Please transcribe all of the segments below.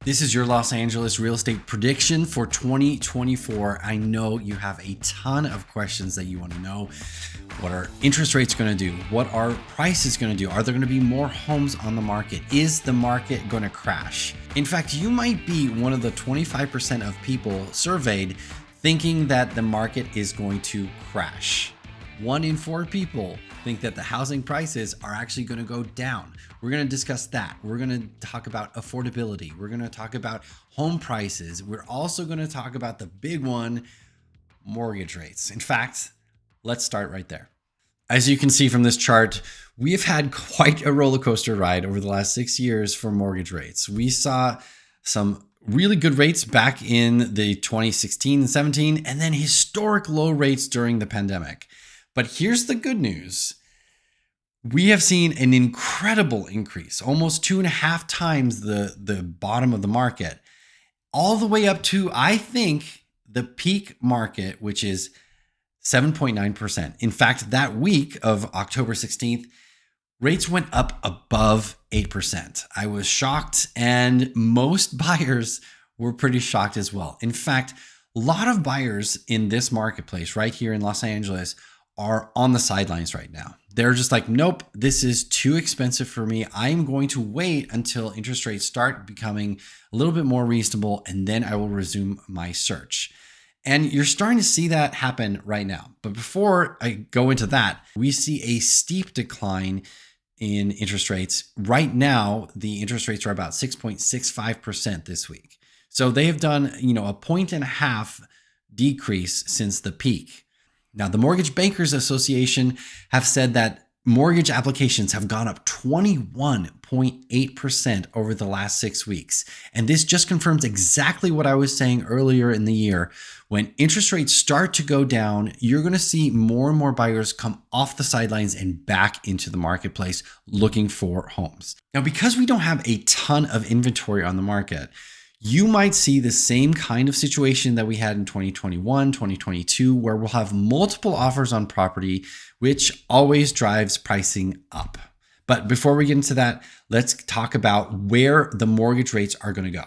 This is your Los Angeles real estate prediction for 2024. I know you have a ton of questions that you want to know. What are interest rates going to do? What are prices going to do? Are there going to be more homes on the market? Is the market going to crash? In fact, you might be one of the 25% of people surveyed thinking that the market is going to crash. 1 in 4 people think that the housing prices are actually going to go down. We're going to discuss that. We're going to talk about affordability. We're going to talk about home prices. We're also going to talk about the big one, mortgage rates. In fact, let's start right there. As you can see from this chart, we have had quite a roller coaster ride over the last 6 years for mortgage rates. We saw some really good rates back in the 2016 and 17, and then historic low rates during the pandemic. But here's the good news. We have seen an incredible increase, almost 2.5 times the bottom of the market, all the way up to, I think, the peak market, which is 7.9%. In fact, that week of October 16th, rates went up above 8%. I was shocked, and most buyers were pretty shocked as well. In fact, a lot of buyers in this marketplace right here in Los Angeles are on the sidelines right now. They're just like, nope, this is too expensive for me. I'm going to wait until interest rates start becoming a little bit more reasonable, and then I will resume my search. And you're starting to see that happen right now. But before I go into that, we see a steep decline in interest rates. Right now, the interest rates are about 6.65% this week. So they have done, a 1.5 decrease since the peak. Now, the Mortgage Bankers Association have said that mortgage applications have gone up 21.8% over the last 6 weeks. And this just confirms exactly what I was saying earlier in the year. When interest rates start to go down, you're going to see more and more buyers come off the sidelines and back into the marketplace looking for homes. Now, because we don't have a ton of inventory on the market, you might see the same kind of situation that we had in 2021, 2022, where we'll have multiple offers on property, which always drives pricing up. But before we get into that, let's talk about where the mortgage rates are going to go.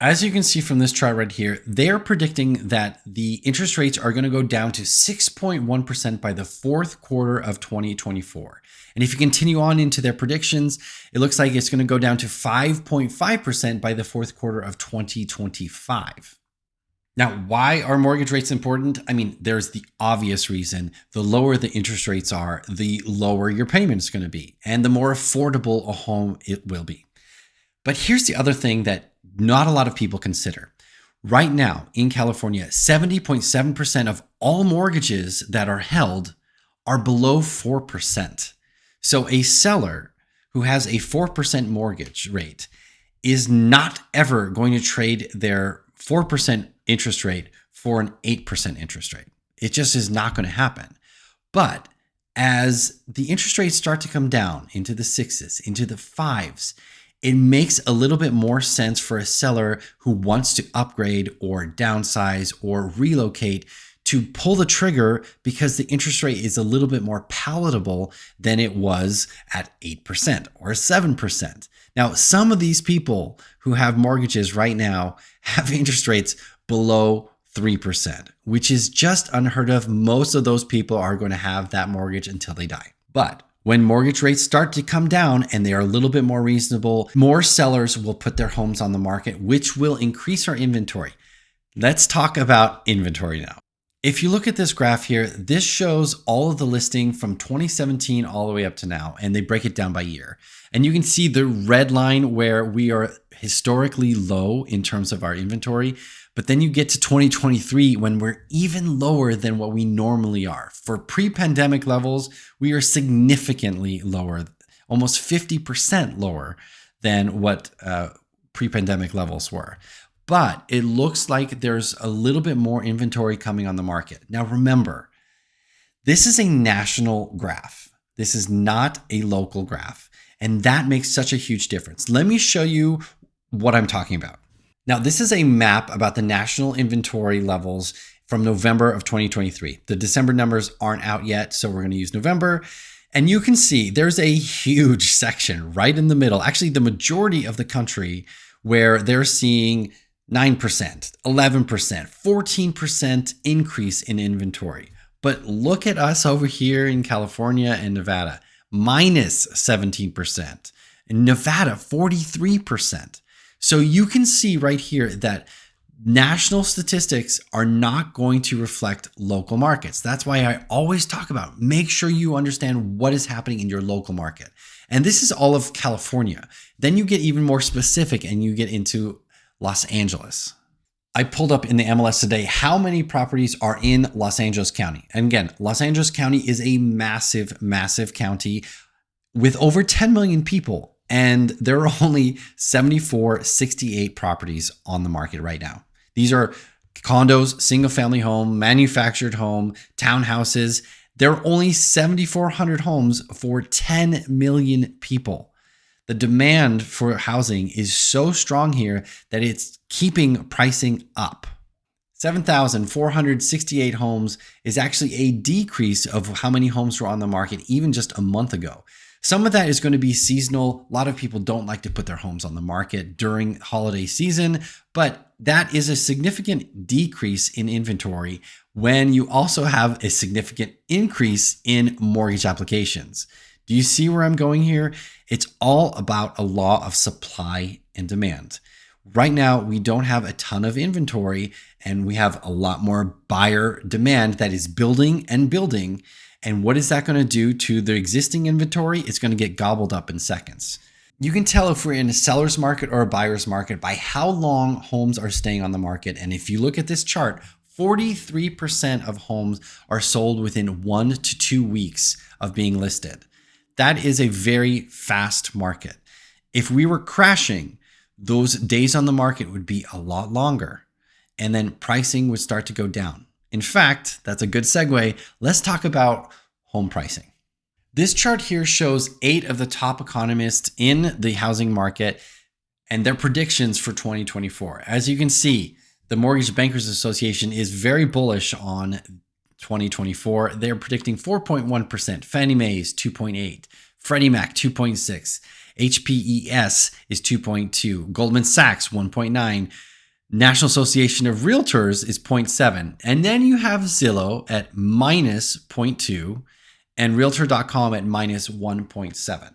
As you can see from this chart right here, they're predicting that the interest rates are going to go down to 6.1% by the fourth quarter of 2024. And if you continue on into their predictions, it looks like it's going to go down to 5.5% by the fourth quarter of 2025. Now, why are mortgage rates important? I mean, there's the obvious reason. The lower the interest rates are, the lower your payment is going to be, and the more affordable a home it will be. But here's the other thing that not a lot of people consider. Right now in California, 70.7% of all mortgages that are held are below 4%. So a seller who has a 4% mortgage rate is not ever going to trade their 4% interest rate for an 8% interest rate. It just is not going to happen. But as the interest rates start to come down into the 6s, into the 5s, it makes a little bit more sense for a seller who wants to upgrade or downsize or relocate to pull the trigger, because the interest rate is a little bit more palatable than it was at 8% or 7%. Now, some of these people who have mortgages right now have interest rates below 3%, which is just unheard of. Most of those people are going to have that mortgage until they die. But when mortgage rates start to come down and they are a little bit more reasonable, more sellers will put their homes on the market, which will increase our inventory. Let's talk about inventory now. If you look at this graph here, this shows all of the listing from 2017 all the way up to now, and they break it down by year. And you can see the red line where we are historically low in terms of our inventory. But then you get to 2023 when we're even lower than what we normally are. For pre-pandemic levels, we are significantly lower, almost 50% lower than what pre-pandemic levels were. But it looks like there's a little bit more inventory coming on the market. Now, remember, this is a national graph. This is not a local graph. And that makes such a huge difference. Let me show you what I'm talking about. Now, this is a map about the national inventory levels from November of 2023. The December numbers aren't out yet, so we're going to use November. And you can see there's a huge section right in the middle, actually the majority of the country, where they're seeing 9%, 11%, 14% increase in inventory. But look at us over here in California and Nevada, minus 17%. In Nevada, 43%. So you can see right here that national statistics are not going to reflect local markets. That's why I always talk about make sure you understand what is happening in your local market. And this is all of California. Then you get even more specific and you get into Los Angeles. I pulled up in the MLS today how many properties are in Los Angeles County. And again, Los Angeles County is a massive, massive county with over 10 million people. And there are only 68 properties on the market right now. These are condos, single family home, manufactured home, townhouses. There are only 7,400 homes for 10 million people. The demand for housing is so strong here that it's keeping pricing up. 7,468 homes is actually a decrease of how many homes were on the market even just a month ago. Some of that is going to be seasonal. A lot of people don't like to put their homes on the market during holiday season, but that is a significant decrease in inventory when you also have a significant increase in mortgage applications. Do you see where I'm going here? It's all about a law of supply and demand. Right now, we don't have a ton of inventory and we have a lot more buyer demand that is building and building. And what is that going to do to the existing inventory? It's going to get gobbled up in seconds. You can tell if we're in a seller's market or a buyer's market by how long homes are staying on the market. And if you look at this chart, 43% of homes are sold within 1 to 2 weeks of being listed. That is a very fast market. If we were crashing, those days on the market would be a lot longer, and then pricing would start to go down. In fact, that's a good segue. Let's talk about home pricing. This chart here shows 8 of the top economists in the housing market and their predictions for 2024. As you can see, the Mortgage Bankers Association is very bullish on 2024. They're predicting 4.1%. Fannie Mae is 2.8%. Freddie Mac 2.6%. HPES is 2.2%. Goldman Sachs 1.9%. National Association of Realtors is 0.7%. And then you have Zillow at minus 0.2% and Realtor.com at minus 1.7%.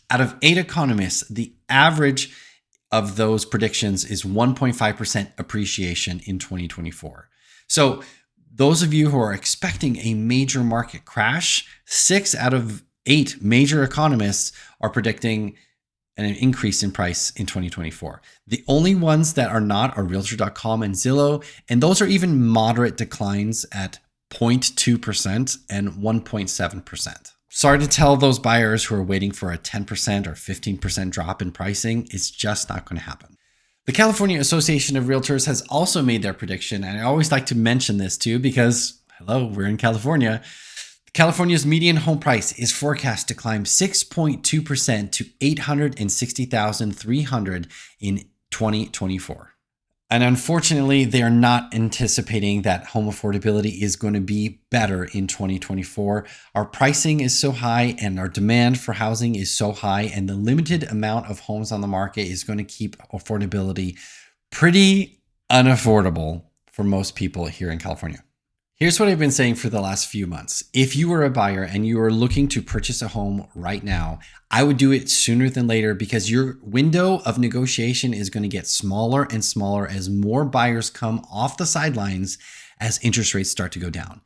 Out of 8 economists, the average of those predictions is 1.5% appreciation in 2024. So those of you who are expecting a major market crash, 6 out of 8 major economists are predicting an increase in price in 2024. The only ones that are not are Realtor.com and Zillow, and those are even moderate declines at 0.2% and 1.7%. Sorry to tell those buyers who are waiting for a 10% or 15% drop in pricing, it's just not going to happen. The California Association of Realtors has also made their prediction, and I always like to mention this too because, hello, we're in California. California's median home price is forecast to climb 6.2% to $860,300 in 2024. And unfortunately, they are not anticipating that home affordability is going to be better in 2024. Our pricing is so high and our demand for housing is so high, and the limited amount of homes on the market is going to keep affordability pretty unaffordable for most people here in California. Here's what I've been saying for the last few months. If you are a buyer and you are looking to purchase a home right now, I would do it sooner than later because your window of negotiation is going to get smaller and smaller as more buyers come off the sidelines as interest rates start to go down.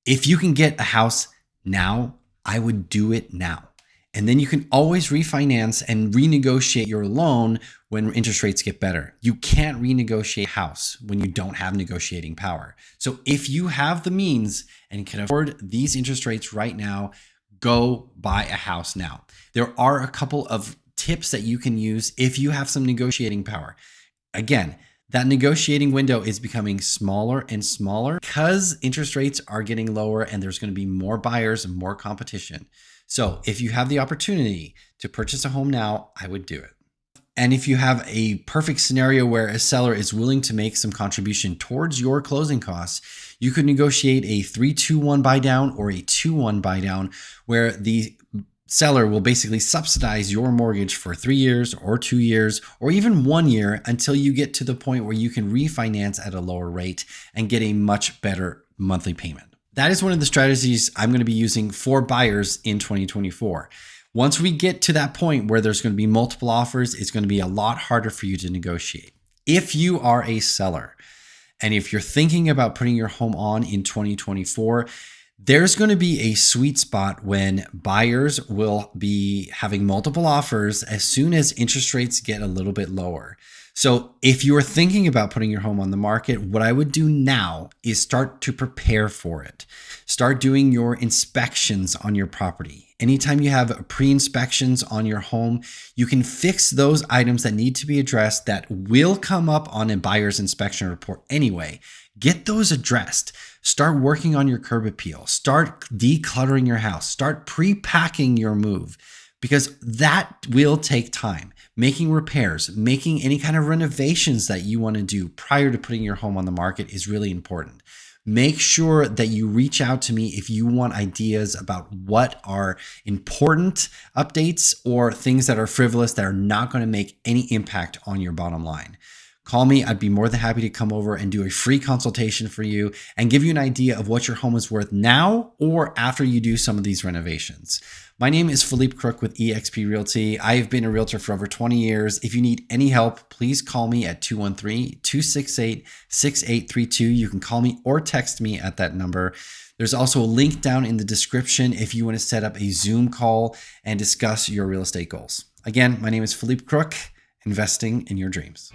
If you can get a house now, I would do it now. And then you can always refinance and renegotiate your loan when interest rates get better. You can't renegotiate a house when you don't have negotiating power. So if you have the means and can afford these interest rates right now, go buy a house now. There are a couple of tips that you can use if you have some negotiating power. Again, that negotiating window is becoming smaller and smaller because interest rates are getting lower and there's going to be more buyers and more competition. So if you have the opportunity to purchase a home now, I would do it. And if you have a perfect scenario where a seller is willing to make some contribution towards your closing costs, you could negotiate a 3-2-1 buy down or a 2-1 buy down where the seller will basically subsidize your mortgage for 3 years or 2 years or even 1 year until you get to the point where you can refinance at a lower rate and get a much better monthly payment. That is one of the strategies I'm going to be using for buyers in 2024. Once we get to that point where there's going to be multiple offers, it's going to be a lot harder for you to negotiate. If you are a seller and if you're thinking about putting your home on in 2024, there's going to be a sweet spot when buyers will be having multiple offers as soon as interest rates get a little bit lower. So if you're thinking about putting your home on the market, what I would do now is start to prepare for it. Start doing your inspections on your property. Anytime you have pre-inspections on your home, you can fix those items that need to be addressed that will come up on a buyer's inspection report anyway. Get those addressed. Start working on your curb appeal. Start decluttering your house. Start pre-packing your move, because that will take time. Making repairs, making any kind of renovations that you want to do prior to putting your home on the market is really important. Make sure that you reach out to me if you want ideas about what are important updates or things that are frivolous that are not going to make any impact on your bottom line. Call me. I'd be more than happy to come over and do a free consultation for you and give you an idea of what your home is worth now or after you do some of these renovations. My name is Felipe Crook with EXP Realty. I've been a realtor for over 20 years. If you need any help, please call me at 213-268-6832. You can call me or text me at that number. There's also a link down in the description if you want to set up a Zoom call and discuss your real estate goals. Again, my name is Felipe Crook, investing in your dreams.